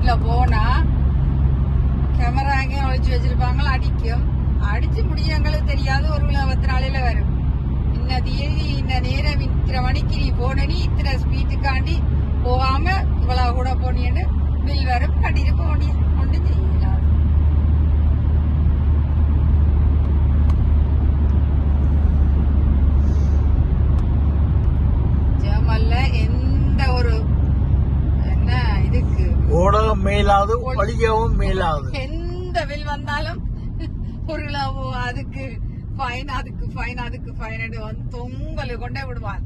ரோட்ல போனா கேமரா எங்கேயும் ஒழிச்சு வச்சிருப்பாங்களா, அடிக்கும். அடிச்சு முடிய எங்களுக்கு தெரியாது. ஒரு 24 வரும். இன்ன தேதி இன்ன நேரம் இத்தனை மணிக்கு நீ போன, நீ இத்தனை ஸ்பீட்டுக்காண்டி போகாம இவ்வளவு கூட போனியன்னு பில் வரும். கட்டிட்டு போனிய ஒன்றும் செய்யல. ஜெர்மன்ல எந்த ஒரு என்ன இதுக்கு ஓடவும் மேலாது, ஒழிக்கவும் மேலாது. எந்த பில் வந்தாலும் ஒரு அதுக்கு ஃபைன், அதுக்கு ஃபைன், அதுக்கு ஃபைன் வந்து தொங்கல் கொண்டே விடுவான்.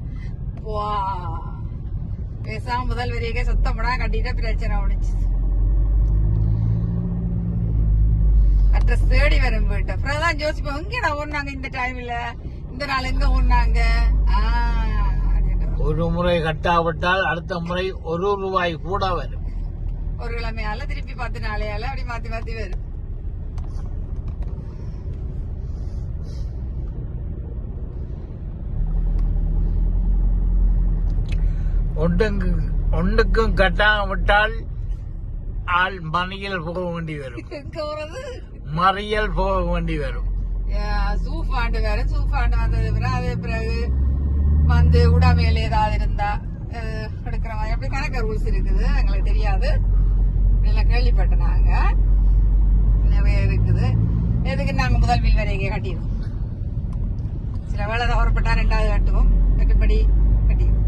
பேசாம முதல் வரையே சத்தப்படா கட்டிட்ட பிரச்சனை முடிச்சு. அட்ரஸ் தேடி வரும் போயிட்டு அப்புறம் தான் யோசிப்போம், எங்கடா ஓடுனாங்க இந்த டைம்ல, இந்த நாள் எங்க ஓடுனாங்க. ஒரு முறை கட்டாவிட்டால் அடுத்த முறை ₹1 கூட வரும். ஒரு கிழமையால திருப்பி 10 நாளையால அப்படி மாத்தி மாத்தி வரும். ஒன்றுக்கும் கட்டாவிட்டால் ஆள் மறியல் போக வேண்டி வரும். மறியல் போக வேண்டி வரும். சூஃபாண்டு வேற, சூஃபாண்டு வந்தது பிறகு அதே பிறகு வந்து உடாமையில ஏதாவது இருந்தா எடுக்கிற மாதிரி அப்படி கணக்கு ரூல்ஸ் இருக்குது. எங்களுக்கு தெரியாது, எல்லாம் கேள்விப்பட்டோம். நாங்க நிறைய இருக்குது. எதுக்கு நாங்க முதல் பில் வரைக்கே கட்டிடுவோம். சில வேலை தவறப்பட்டா 2வது கட்டுவோம். கட்டுப்படி கட்டிடுவோம்.